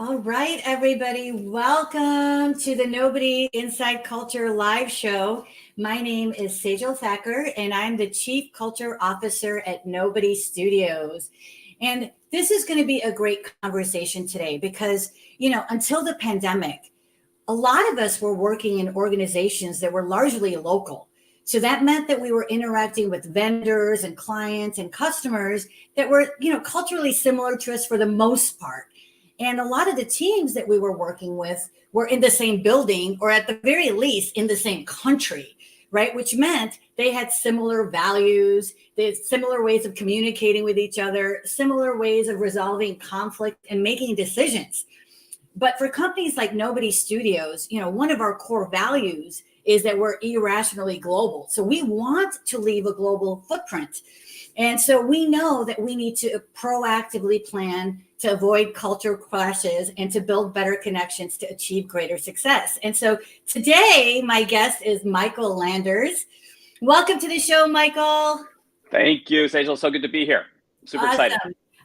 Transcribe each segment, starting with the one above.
All right, everybody, welcome to the Nobody Inside Culture live show. My name is Sejal Thakkar, and I'm the Chief Culture Officer at Nobody Studios. And this is going to be a great conversation today because, until the pandemic, a lot of us were working in organizations that were largely local. So that meant that we were interacting with vendors and clients and customers that were, culturally similar to us for the most part. And a lot of the teams that we were working with were in the same building or at the very least in the same country, right? Which meant they had similar values, they had similar ways of communicating with each other, similar ways of resolving conflict and making decisions. But for companies like Nobody Studios, one of our core values is that we're irrationally global. So we want to leave a global footprint. And so we know that we need to proactively plan to avoid culture clashes and to build better connections to achieve greater success. And so today, my guest is Michael Landers. Welcome to the show, Michael. Thank you, Sejal. So good to be here. Super excited.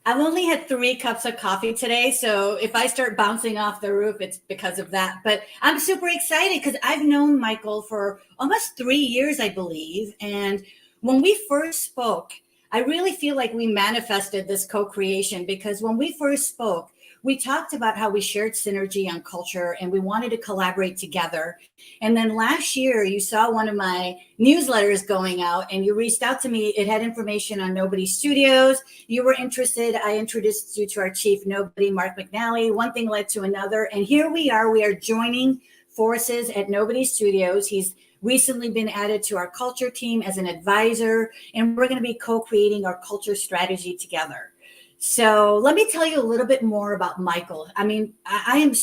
I've only had 3 cups of coffee today, so if I start bouncing off the roof, it's because of that. But I'm super excited because I've known Michael for almost 3 years, I believe. And when we first spoke, I really feel like we manifested this co-creation because when we first spoke, we talked about how we shared synergy on culture and we wanted to collaborate together. And then last year, you saw one of my newsletters going out and you reached out to me. It had information on Nobody Studios. You were interested. I introduced you to our chief, Nobody, Mark McNally. One thing led to another. And here we are. We are joining forces at Nobody Studios. He's recently been added to our culture team as an advisor, and we're going to be co-creating our culture strategy together. So let me tell you a little bit more about Michael. I mean, it's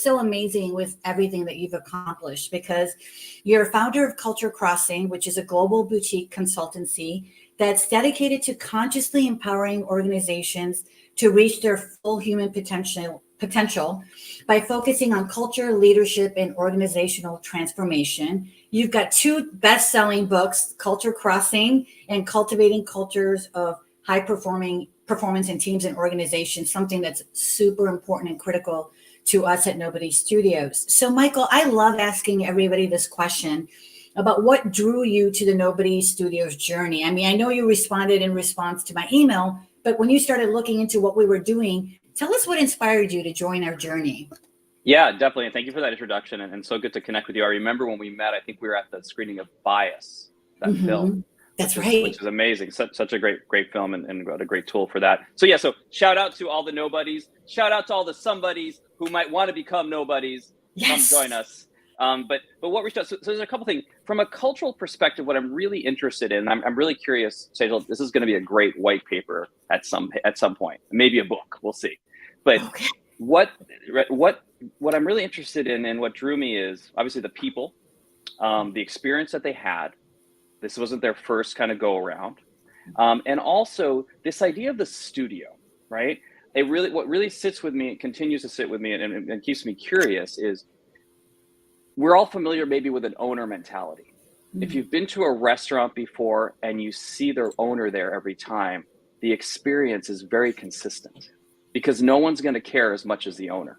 so amazing with everything that you've accomplished because you're a founder of Culture Crossing, which is a global boutique consultancy that's dedicated to consciously empowering organizations to reach their full human potential by focusing on culture, leadership, and organizational transformation. You've got 2 best-selling books, Culture Crossing and Cultivating Cultures of High Performance in Teams and Organizations, something that's super important and critical to us at Nobody Studios. So, Michael, I love asking everybody this question about what drew you to the Nobody Studios journey. I mean, I know you responded in response to my email, but when you started looking into what we were doing, tell us what inspired you to join our journey. Yeah, definitely. And thank you for that introduction. And so good to connect with you. I remember when we met, I think we were at the screening of Bias, that film. That's right. Which is amazing. Such a great film and a great tool for that. So yeah, so shout out to all the nobodies. Shout out to all the somebodies who might want to become nobodies. Yes. Come join us. But what we're so there's a couple things from a cultural perspective. What I'm really interested in, I'm really curious, Sejal. This is going to be a great white paper at some point, maybe a book. We'll see. But okay. What I'm really interested in and what drew me is obviously the people, the experience that they had. This wasn't their first kind of go around, and also this idea of the studio, right? What really sits with me, and continues to sit with me, and keeps me curious is we're all familiar maybe with an owner mentality. Mm-hmm. If you've been to a restaurant before and you see their owner there every time, the experience is very consistent because no one's going to care as much as the owner.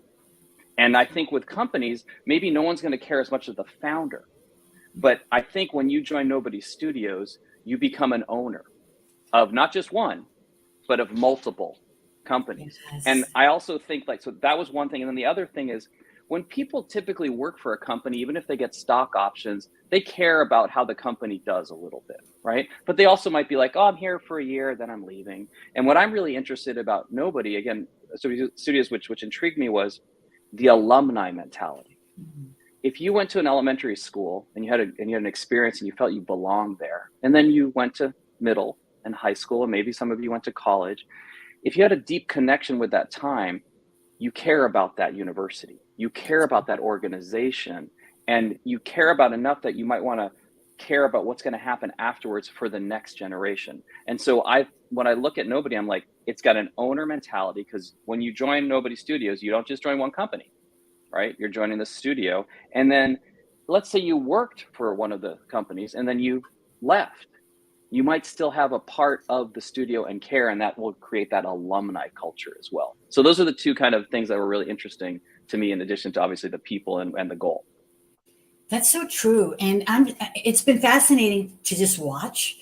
And I think with companies, maybe no one's going to care as much as the founder. But I think when you join Nobody Studios, you become an owner of not just one, but of multiple companies. Yes. And I also think so that was one thing. And then the other thing is when people typically work for a company, even if they get stock options, they care about how the company does a little bit, right? But they also might be like, oh, I'm here for a year, then I'm leaving. And what I'm really interested about Nobody, again, Studios, which intrigued me was the alumni mentality. Mm-hmm. If you went to an elementary school and you had an experience and you felt you belonged there, and then you went to middle and high school, and maybe some of you went to college, if you had a deep connection with that time, you care about that university, you care about that organization, and you care about enough that you might want to care about what's going to happen afterwards for the next generation. And so when I look at Nobody, I'm like, it's got an owner mentality, because when you join Nobody Studios, you don't just join one company, right? You're joining the studio. And then let's say you worked for one of the companies and then you left. you might still have a part of the studio and care, and that will create that alumni culture as well. So those are the two kind of things that were really interesting to me, in addition to obviously the people and the goal. That's so true. And it's been fascinating to just watch,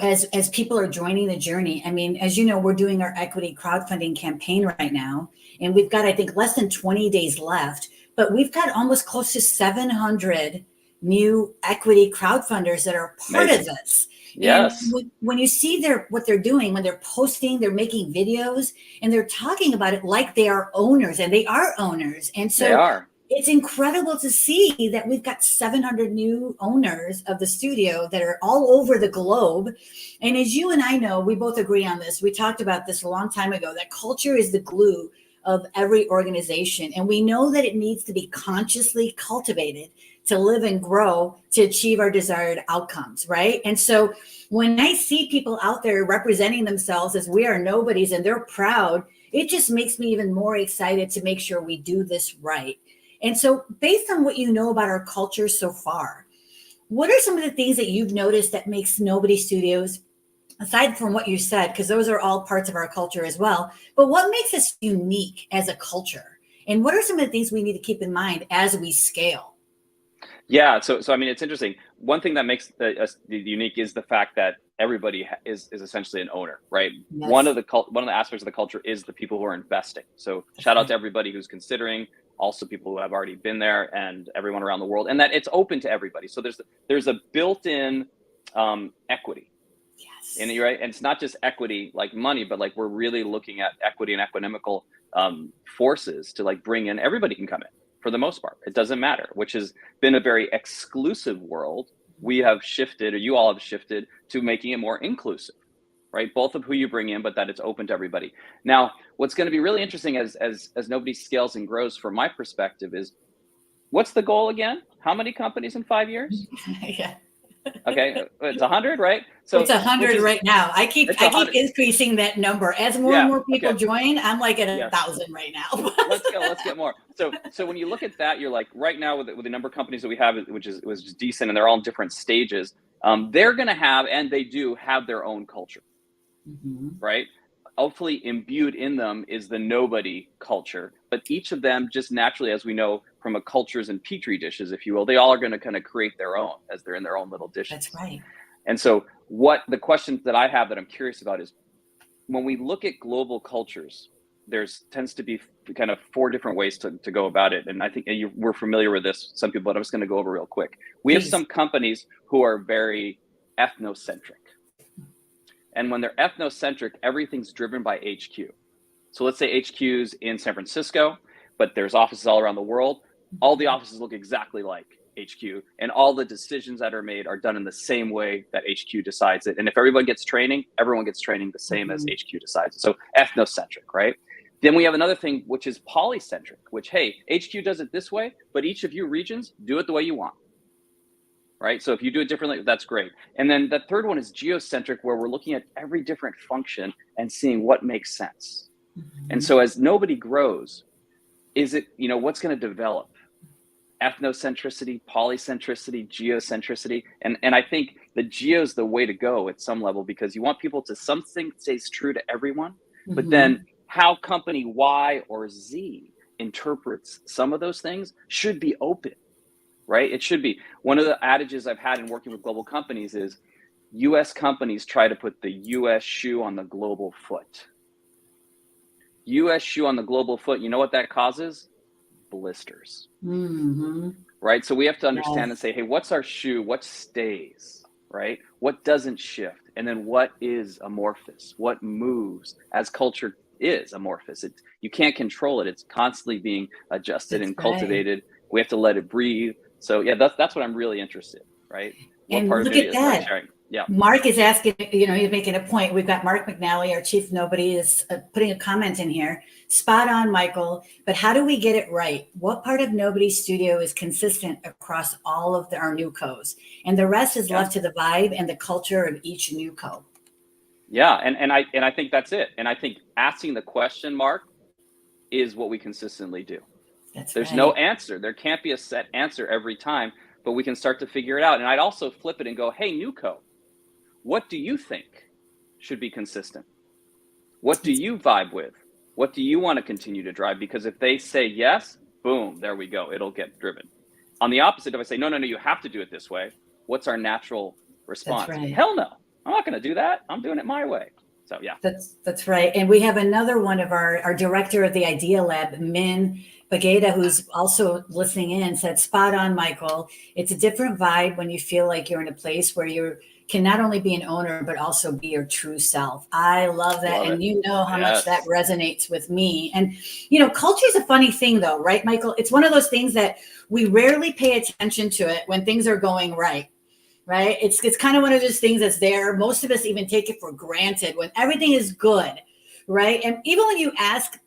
as people are joining the journey. I mean, as you know, we're doing our equity crowdfunding campaign right now, and we've got, I think, less than 20 days left, but we've got almost close to 700 new equity crowdfunders that are part of this. Yes. And when you see what they're doing, when they're posting, they're making videos, and they're talking about it like they are owners, and they are owners. And so they are. It's incredible to see that we've got 700 new owners of the studio that are all over the globe. And as you and I know, we both agree on this. We talked about this a long time ago, that culture is the glue of every organization. And we know that it needs to be consciously cultivated to live and grow to achieve our desired outcomes, right? And so when I see people out there representing themselves as we are nobodies and they're proud, it just makes me even more excited to make sure we do this right. And so based on what you know about our culture so far, what are some of the things that you've noticed that makes Nobody Studios, aside from what you said, because those are all parts of our culture as well, but what makes us unique as a culture? And what are some of the things we need to keep in mind as we scale? Yeah, so I mean, it's interesting. One thing that makes us unique is the fact that everybody is essentially an owner, right? Yes. One of the aspects of the culture is the people who are investing. So shout out to everybody who's considering, also people who have already been there, and everyone around the world, and that it's open to everybody. So there's a built-in equity. Yes. And you're right, and it's not just equity like money, but like we're really looking at equity and equanimical forces to like bring in, everybody can come in for the most part. It doesn't matter, which has been a very exclusive world. We have shifted, or you all have shifted, to making it more inclusive, right? Both of who you bring in, but that it's open to everybody. Now, what's going to be really interesting as Nobody scales and grows, from my perspective, is what's the goal again? How many companies in 5 years? Yeah. Okay, it's 100, right? So it's 100 right now. I keep increasing that number as more and more people join. I'm like at 1,000 right now. Let's get more. So when you look at that, you're like, right now with the number of companies that we have, which was just decent, and they're all in different stages. They're going to have, and they do have, their own culture, right? Hopefully imbued in them is the nobody culture, but each of them just naturally, as we know from a cultures and petri dishes, if you will, they all are going to kind of create their own as they're in their own little dishes. That's right. And so what the questions that I have that I'm curious about is, when we look at global cultures, tends to be kind of 4 different ways to go about it. And I think we're familiar with this, some people, but I'm just going to go over real quick. We have some companies who are very ethnocentric. And when they're ethnocentric, everything's driven by HQ. So let's say HQ's in San Francisco, but there's offices all around the world. All the offices look exactly like HQ, and all the decisions that are made are done in the same way that HQ decides it. And if everyone gets training the same as HQ decides it. So ethnocentric, right? Then we have another thing, which is polycentric, which, hey, HQ does it this way, but each of you regions do it the way you want. Right? So if you do it differently, that's great. And then the third one is geocentric, where we're looking at every different function and seeing what makes sense. And so as Nobody grows, is it, what's going to develop? Ethnocentricity, polycentricity, geocentricity. And I think the geo is the way to go at some level, because you want people to, something stays true to everyone, but then how company Y or Z interprets some of those things should be open. Right? It should be. One of the adages I've had in working with global companies is US companies try to put the US shoe on the global foot. US shoe on the global foot, you know what that causes? Blisters. Right? So we have to understand and say, hey, what's our shoe? What stays? Right? What doesn't shift? And then what is amorphous? What moves as culture is amorphous? You can't control it. It's constantly being adjusted and cultivated. We have to let it breathe. So yeah, that's what I'm really interested in, right? What and part look of it at is that. Sharing? Yeah. Mark is asking, he's making a point. We've got Mark McNally, our chief nobody, is putting a comment in here. Spot on, Michael. But how do we get it right? What part of Nobody Studio is consistent across all of our new co's? And the rest is left to the vibe and the culture of each new co. Yeah, and I think that's it. And I think asking the question, Mark, is what we consistently do. There's no answer. There can't be a set answer every time, but we can start to figure it out. And I'd also flip it and go, hey, Newco, what do you think should be consistent? What do you vibe with? What do you want to continue to drive? Because if they say yes, boom, there we go. It'll get driven. On the opposite, if I say, no, you have to do it this way, what's our natural response? That's right. Hell no, I'm not going to do that. I'm doing it my way. So yeah. That's right. And we have another one of our director of the Idea Lab, Min Bageda, who's also listening in, said, spot on, Michael. It's a different vibe when you feel like you're in a place where you can not only be an owner, but also be your true self. I love that. And you know how much that resonates with me. And, culture is a funny thing though, right, Michael? It's one of those things that we rarely pay attention to it when things are going right. Right. It's kind of one of those things that's there. Most of us even take it for granted when everything is good. Right. And even when you ask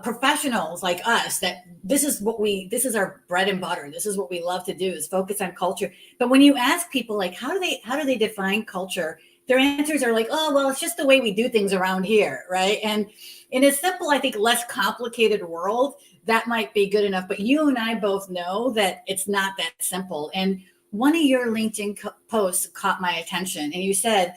professionals like us that this is our bread and butter. This is what we love to do, is focus on culture. But when you ask people like, how do they define culture? Their answers are like, oh, well, it's just the way we do things around here. Right. And in a simple, I think, less complicated world, that might be good enough. But you and I both know that it's not that simple. And one of your LinkedIn posts caught my attention, and you said,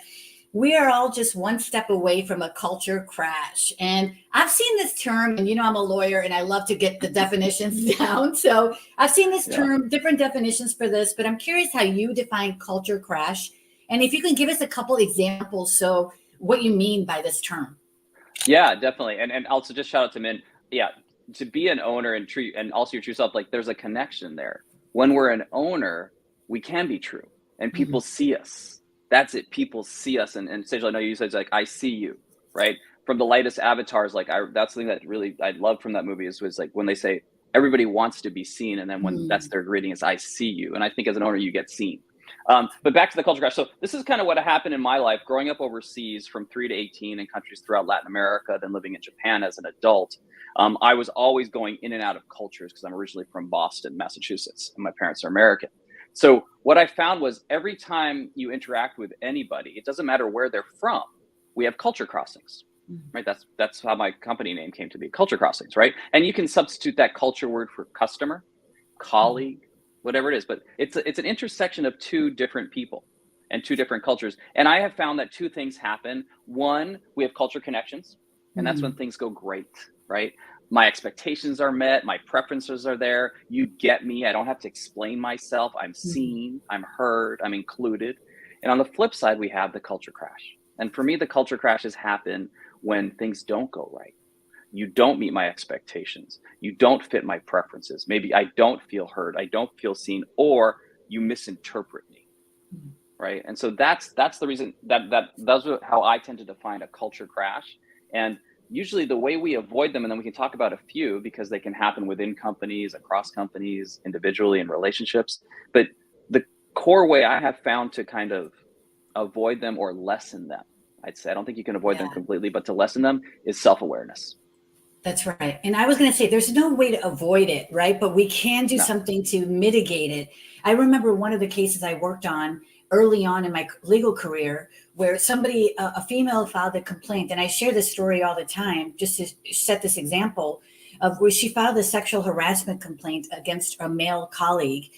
we are all just one step away from a culture crash. And I've seen this term, and I'm a lawyer and I love to get the definitions down. So I've seen this term, different definitions for this, but I'm curious how you define culture crash. And if you can give us a couple examples, so what you mean by this term. Yeah, definitely. And also just shout out to Min. Yeah, to be an owner and also your true self, like there's a connection there. When we're an owner, we can be true and people see us. That's it. People see us. And Sejal, I know you said, like, I see you, right? From the lightest avatars, like that's the thing that really I love from that movie was like when they say everybody wants to be seen. And then when that's their greeting is I see you. And I think as an owner, you get seen. But back to the culture crash. So this is kind of what happened in my life growing up overseas from 3 to 18 in countries throughout Latin America, then living in Japan as an adult. I was always going in and out of cultures because I'm originally from Boston, Massachusetts, and my parents are American. So what I found was every time you interact with anybody, it doesn't matter where they're from, we have culture crossings, right? That's how my company name came to be, Culture Crossings, right? And you can substitute that culture word for customer, colleague, whatever it is, but it's an intersection of two different people and two different cultures. And I have found that two things happen. One, we have culture connections, and that's when things go great, right? My expectations are met. My preferences are there. You get me. I don't have to explain myself. I'm seen. I'm heard. I'm included. And on the flip side, we have the culture crash. And for me, the culture crashes happen when things don't go right. You don't meet my expectations. You don't fit my preferences. Maybe I don't feel heard. I don't feel seen, or you misinterpret me, right? And so that's the reason that's how I tend to define a culture crash. And usually the way we avoid them, and then we can talk about a few because they can happen within companies, across companies, individually, in relationships. But the core way I have found to kind of avoid them or lessen them, I'd say, I don't think you can avoid them completely, but to lessen them is self-awareness. That's right. And I was going to say, there's no way to avoid it, right? But we can do something to mitigate it. I remember one of the cases I worked on early on in my legal career where somebody, a female, filed a complaint. And I share this story all the time just to set this example of where she filed a sexual harassment complaint against a male colleague.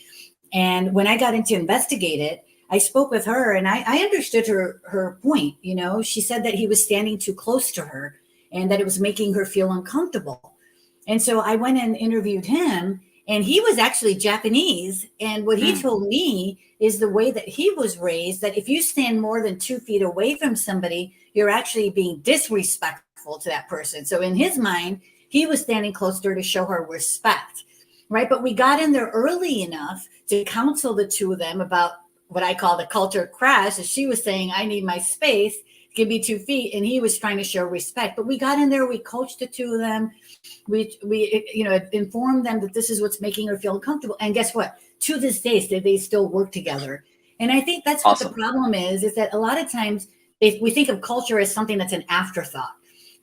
And when I got in to investigate it, I spoke with her and I understood her point. She said that he was standing too close to her and that it was making her feel uncomfortable. And so I went and interviewed him, and he was actually Japanese. And what he told me is the way that he was raised, that if you stand more than 2 feet away from somebody, you're actually being disrespectful to that person. So in his mind, he was standing closer to show her respect, right? But we got in there early enough to counsel the two of them about what I call the culture crash. As she was saying, I need my space, give me 2 feet. And he was trying to show respect. But we got in there, we coached the two of them. We informed them that this is what's making her feel uncomfortable. And guess what? To this day, they still work together. And I think that's what the problem is that a lot of times we think of culture as something that's an afterthought,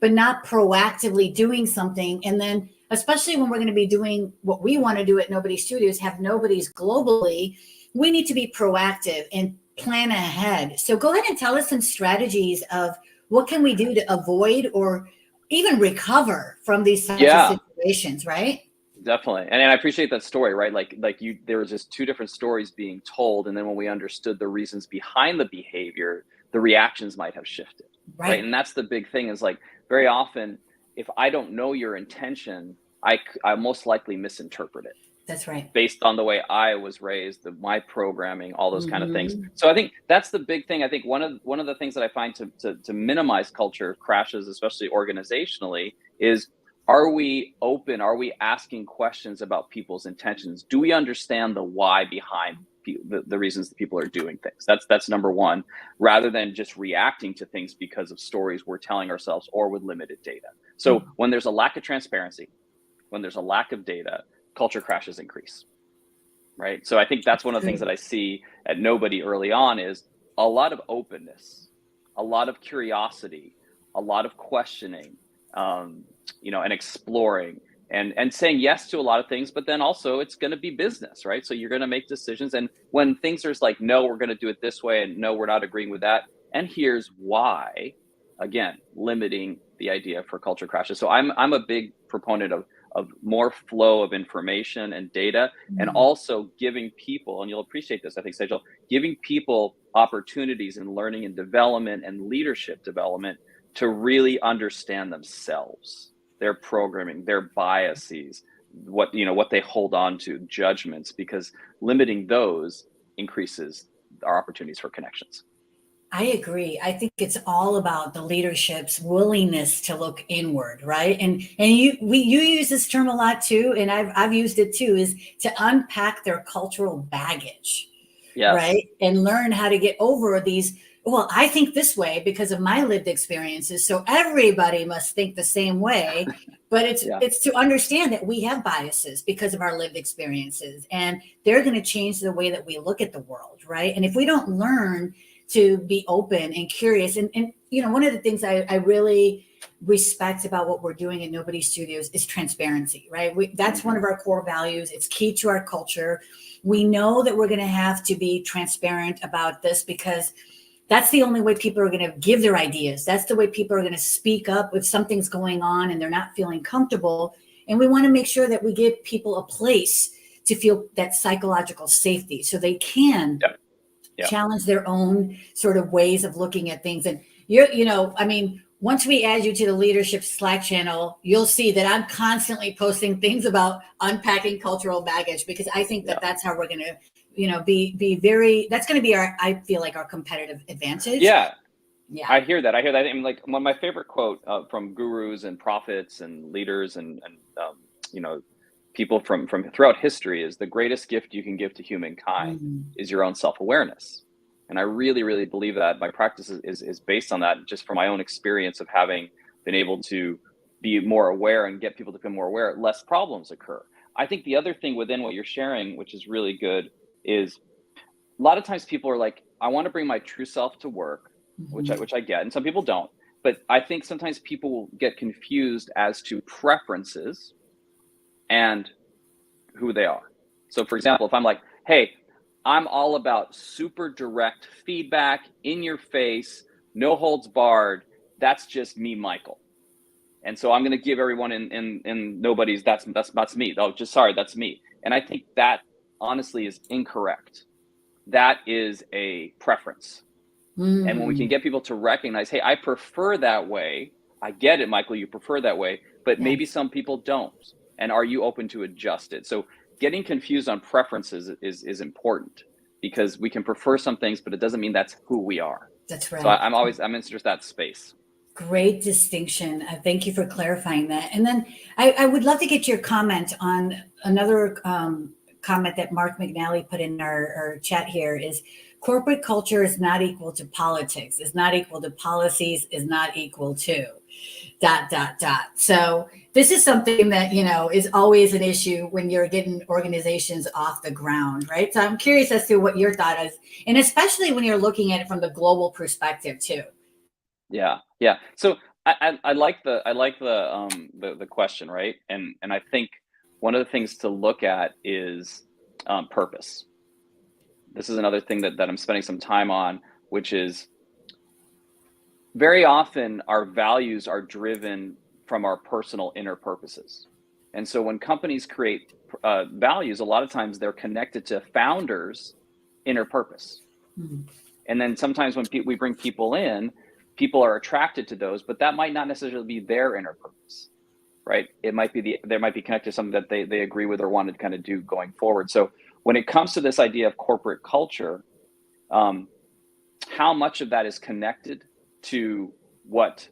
but not proactively doing something. And then, especially when we're going to be doing what we want to do at Nobodies Studios, have Nobodies globally, we need to be proactive and plan ahead. So go ahead and tell us some strategies of what can we do to avoid or even recover from these types of situations, right? Definitely. And I appreciate that story, right? There was just two different stories being told. And then when we understood the reasons behind the behavior, the reactions might have shifted, right? And that's the big thing, is like, very often, if I don't know your intention, I most likely misinterpret it. That's right. Based on the way I was raised, my programming, all those kind of things. So I think that's the big thing. I think one of the things that I find to minimize culture crashes, especially organizationally, is, are we open? Are we asking questions about people's intentions? Do we understand the why behind the reasons that people are doing things? That's number one, rather than just reacting to things because of stories we're telling ourselves or with limited data. So when there's a lack of transparency, when there's a lack of data, culture crashes increase, right? So I think that's one of the things that I see at Nobody early on, is a lot of openness, a lot of curiosity, a lot of questioning, and exploring, and saying yes to a lot of things, but then also it's going to be business, right? So you're going to make decisions. And when things are like, no, we're going to do it this way, and no, we're not agreeing with that, and here's why, again, limiting the idea for culture crashes. So I'm a big proponent of more flow of information and data, and also giving people, and you'll appreciate this, I think, Sejal, giving people opportunities in learning and development and leadership development to really understand themselves, their programming, their biases, what they hold on to, judgments, because limiting those increases our opportunities for connections. I agree. I think it's all about the leadership's willingness to look inward, right? And you use this term a lot too, and I've used it too, is to unpack their cultural baggage, right? And learn how to get over these. Well, I think this way because of my lived experiences, so everybody must think the same way. But it's to understand that we have biases because of our lived experiences, and they're going to change the way that we look at the world, right? And if we don't learn to be open and curious. And one of the things I really respect about what we're doing at Nobody Studios is transparency, right? That's one of our core values. It's key to our culture. We know that we're going to have to be transparent about this, because that's the only way people are going to give their ideas. That's the way people are going to speak up if something's going on and they're not feeling comfortable. And we want to make sure that we give people a place to feel that psychological safety, so they can challenge their own sort of ways of looking at things. And once we add you to the leadership Slack channel, you'll see that I'm constantly posting things about unpacking cultural baggage, because I think that that's how we're going to, be very, that's going to be I feel like our competitive advantage. Yeah. I hear that. I mean, like, one of my favorite quote from gurus and prophets and leaders and people from throughout history is, the greatest gift you can give to humankind is your own self-awareness. And I really, really believe that. My practice is based on that, just from my own experience of having been able to be more aware and get people to become more aware, less problems occur. I think the other thing within what you're sharing, which is really good, is a lot of times people are like, I want to bring my true self to work, which I get, and some people don't. But I think sometimes people will get confused as to preferences and who they are. So for example, if I'm like, hey, I'm all about super direct feedback, in your face, no holds barred, that's just me, Michael. And so I'm going to give everyone in Nobodies, that's me. Oh, just sorry, that's me. And I think that honestly is incorrect. That is a preference. And when we can get people to recognize, hey, I prefer that way. I get it, Michael, you prefer that way, but maybe some people don't. And are you open to adjust it? So getting confused on preferences is important, because we can prefer some things, but it doesn't mean that's who we are. That's right. So I'm in just that space. Great distinction. Thank you for clarifying that. And then I would love to get your comment on another comment that Mark McNally put in our chat here, is corporate culture is not equal to politics, is not equal to policies, is not equal to ... So this is something that, is always an issue when you're getting organizations off the ground, right? So I'm curious as to what your thought is, and especially when you're looking at it from the global perspective too. Yeah. So I like the question, right? And I think one of the things to look at is purpose. This is another thing that I'm spending some time on, which is, very often our values are driven from our personal inner purposes. And so when companies create values, a lot of times they're connected to founders' inner purpose. And then sometimes when we bring people in, people are attracted to those, but that might not necessarily be their inner purpose, right? It might be they might be connected to something that they agree with or want to kind of do going forward. So when it comes to this idea of corporate culture, how much of that is connected to what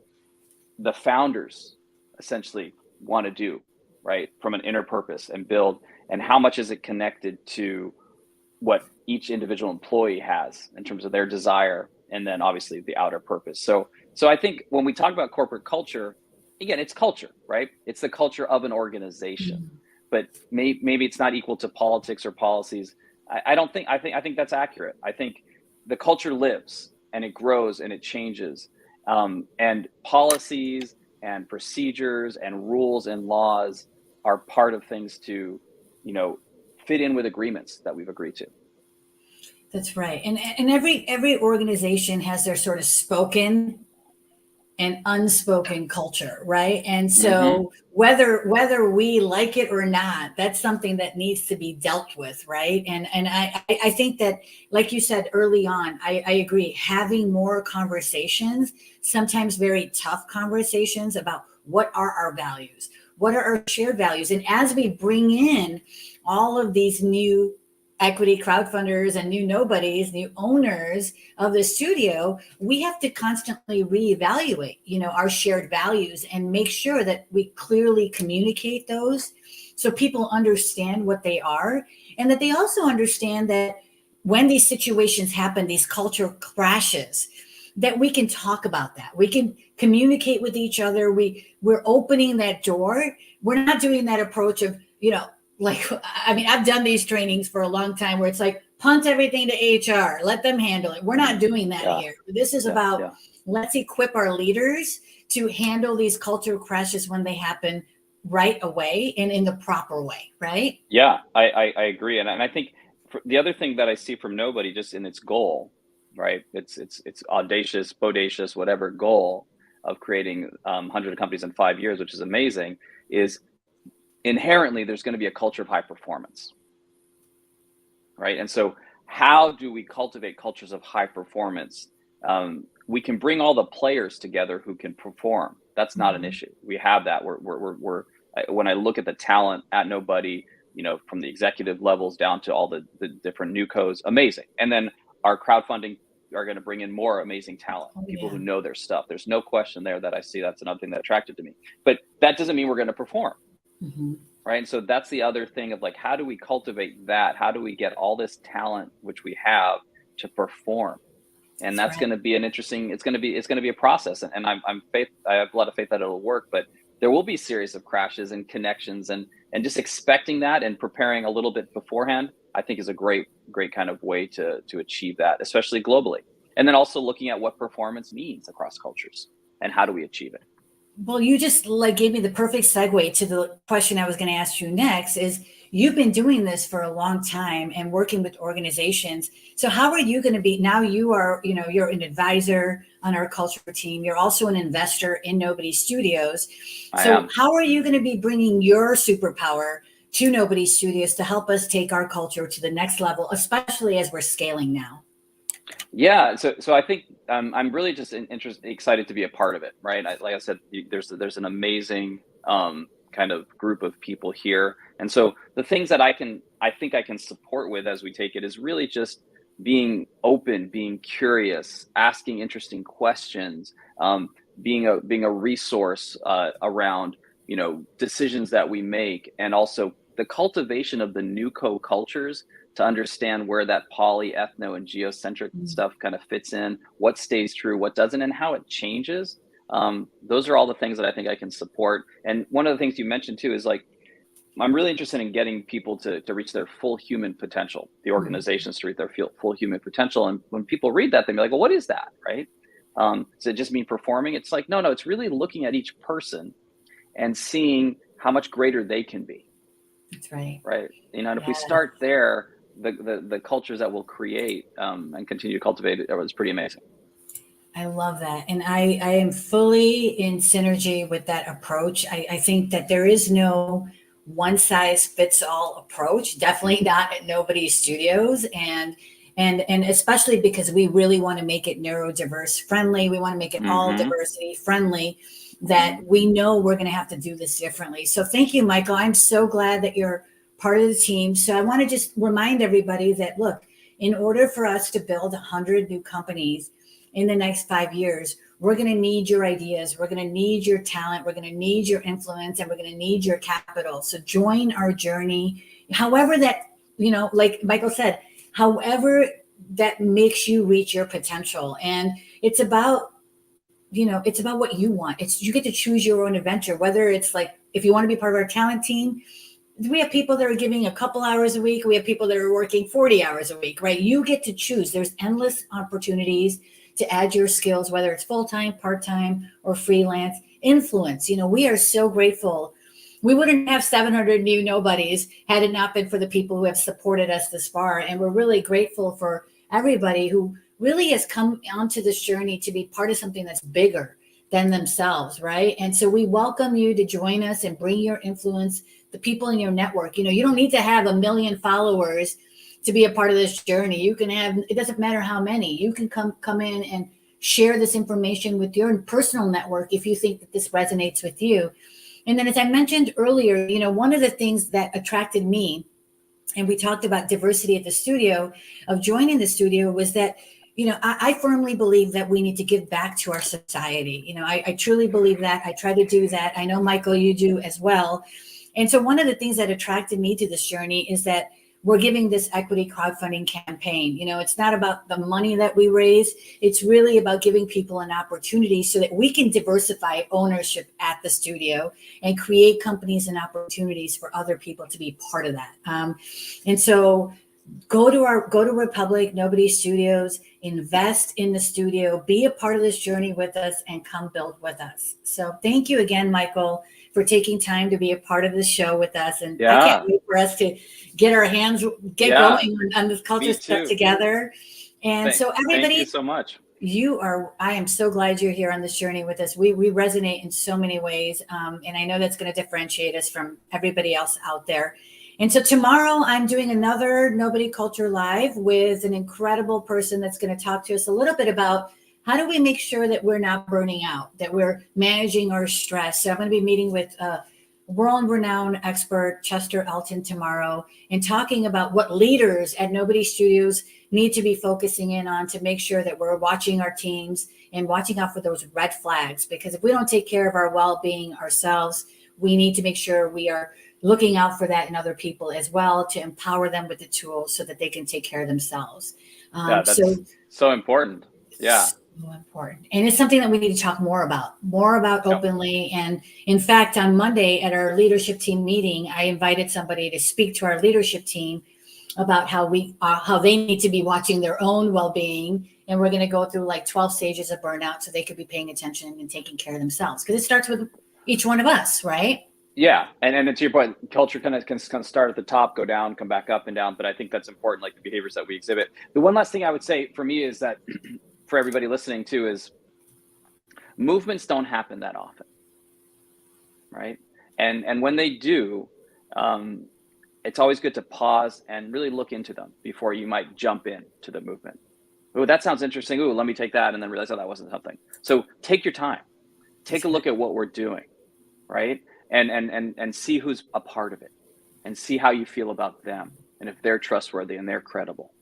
the founders essentially want to do, right? From an inner purpose and build, and how much is it connected to what each individual employee has in terms of their desire, and then obviously the outer purpose. So I think when we talk about corporate culture, again, it's culture, right? It's the culture of an organization, but maybe it's not equal to politics or policies. I think that's accurate. I think the culture lives and it grows and it changes, and policies and procedures and rules and laws are part of things to, fit in with agreements that we've agreed to. That's right. And every organization has their sort of spoken and unspoken culture, right? And so whether we like it or not, that's something that needs to be dealt with, right? And I think that, like you said early on, I agree, having more conversations, sometimes very tough conversations about what are our values, what are our shared values. And as we bring in all of these new equity crowdfunders and new nobodies, new owners of the studio, we have to constantly reevaluate, our shared values and make sure that we clearly communicate those so people understand what they are, and that they also understand that when these situations happen, these culture crashes, that we can talk about that. We can communicate with each other. We're opening that door. We're not doing that approach of, I've done these trainings for a long time where it's like, punt everything to HR, let them handle it. We're not doing that here. This is about, let's equip our leaders to handle these cultural crashes when they happen right away and in the proper way, right? Yeah, I agree. And I think the other thing that I see from Nobody, just in its goal, right? It's audacious, bodacious, whatever goal of creating 100 companies in 5 years, which is amazing, is inherently there's going to be a culture of high performance, right? And so how do we cultivate cultures of high performance? We can bring all the players together who can perform. That's not an issue. We have that. We're when I look at the talent at Nobody, from the executive levels down to all the different newcos, amazing. And then our crowdfunding are going to bring in more amazing talent, people who know their stuff. There's no question there that I see. That's another thing that attracted to me. But that doesn't mean we're going to perform. Right. And so that's the other thing of like, how do we cultivate that? How do we get all this talent, which we have, to perform? And that's going to be it's going to be a process. And I have a lot of faith that it'll work, but there will be a series of crashes and connections, and just expecting that and preparing a little bit beforehand, I think is a great kind of way to achieve that, especially globally. And then also looking at what performance means across cultures and how do we achieve it. Well, you just gave me the perfect segue to the question I was going to ask you next. Is you've been doing this for a long time and working with organizations. So how are you going to be now? You are, you're an advisor on our culture team. You're also an investor in Nobody Studios. So how are you going to be bringing your superpower to Nobody Studios to help us take our culture to the next level, especially as we're scaling now? Yeah, so I think I'm really just excited to be a part of it, right? Like I said, there's an amazing kind of group of people here, and so the things that I think I can support with as we take it is really just being open, being curious, asking interesting questions, being a resource around decisions that we make, and also the cultivation of the new co-cultures to understand where that poly, ethno, and geocentric stuff kind of fits in, what stays true, what doesn't, and how it changes. Those are all the things that I think I can support. And one of the things you mentioned too is I'm really interested in getting people to reach their full human potential, the organizations to reach their full human potential. And when people read that, they'll be like, well, what is that, right? Does it just mean performing? It's like, no, it's really looking at each person and seeing how much greater they can be. That's right. Right. And if we start there, the cultures that we'll create and continue to cultivate it was pretty amazing. I love that. And I am fully in synergy with that approach. I think that there is no one size fits all approach, definitely not at Nobody Studios. And And especially because we really want to make it neurodiverse friendly. We want to make it all diversity friendly, that we know we're going to have to do this differently. So thank you, Michael. I'm so glad that you're part of the team. So I want to just remind everybody that, look, in order for us to build 100 new companies in the next 5 years, we're going to need your ideas. We're going to need your talent. We're going to need your influence, and we're going to need your capital. So join our journey. However that, like Michael said, however that makes you reach your potential. And it's about, it's about what you want. You get to choose your own adventure, whether it's like, if you want to be part of our talent team, we have people that are giving a couple hours a week. We have people that are working 40 hours a week, right? You get to choose. There's endless opportunities to add your skills, whether it's full-time, part-time, or freelance. Influence. We are so grateful. We wouldn't have 700 new Nobodies had it not been for the people who have supported us this far. And we're really grateful for everybody who really has come onto this journey to be part of something that's bigger than themselves, right? And so we welcome you to join us and bring your influence, the people in your network. You don't need to have 1 million followers to be a part of this journey. You can have, it doesn't matter how many, you can come in and share this information with your personal network if you think that this resonates with you. And then, as I mentioned earlier, one of the things that attracted me, and we talked about diversity at the studio, of joining the studio, was that, I firmly believe that we need to give back to our society. I truly believe that. I try to do that. I know, Michael, you do as well. And so one of the things that attracted me to this journey is that we're giving this equity crowdfunding campaign. It's not about the money that we raise. It's really about giving people an opportunity so that we can diversify ownership at the studio and create companies and opportunities for other people to be part of that. And so go to Republic, Nobodies Studios, invest in the studio, be a part of this journey with us, and come build with us. So thank you again, Michael, for taking time to be a part of the show with us. And I can't wait for us to get our hands, going on this culture stuff together. And so everybody, thank you so much. I am so glad you're here on this journey with us. We resonate in so many ways. And I know that's going to differentiate us from everybody else out there. And so tomorrow I'm doing another Nobody Culture Live with an incredible person that's going to talk to us a little bit about how do we make sure that we're not burning out, that we're managing our stress. So I'm going to be meeting with world-renowned expert Chester Elton tomorrow and talking about what leaders at Nobody Studios need to be focusing in on to make sure that we're watching our teams and watching out for those red flags. Because if we don't take care of our well-being ourselves, we need to make sure we are looking out for that in other people as well, to empower them with the tools so that they can take care of themselves. That's so important. Yeah. So important. And it's something that we need to talk more about openly. And in fact, on Monday at our leadership team meeting, I invited somebody to speak to our leadership team about how they need to be watching their own well-being. And we're going to go through like 12 stages of burnout so they could be paying attention and taking care of themselves. Because it starts with each one of us, right? Yeah. And to your point, culture can start at the top, go down, come back up and down. But I think that's important, like the behaviors that we exhibit. The one last thing I would say for me is that for everybody listening too, is movements don't happen that often, right? And when they do, it's always good to pause and really look into them before you might jump in to the movement. Oh, that sounds interesting. Oh, let me take that, and then realize, oh, that wasn't something. So take your time, take a look at what we're doing, right? And see who's a part of it, and see how you feel about them, and if they're trustworthy and they're credible.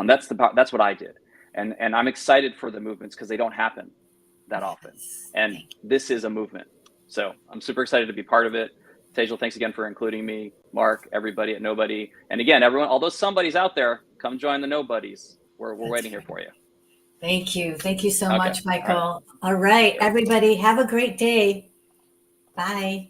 That's what I did. And I'm excited for the movements because they don't happen that often. And this is a movement. So I'm super excited to be part of it. Sejal, thanks again for including me. Mark, everybody at Nobody. And again, everyone, all those somebodies out there, come join the Nobodies. We're waiting here for you. Thank you. Thank you so much, Michael. All right, everybody, have a great day. Bye.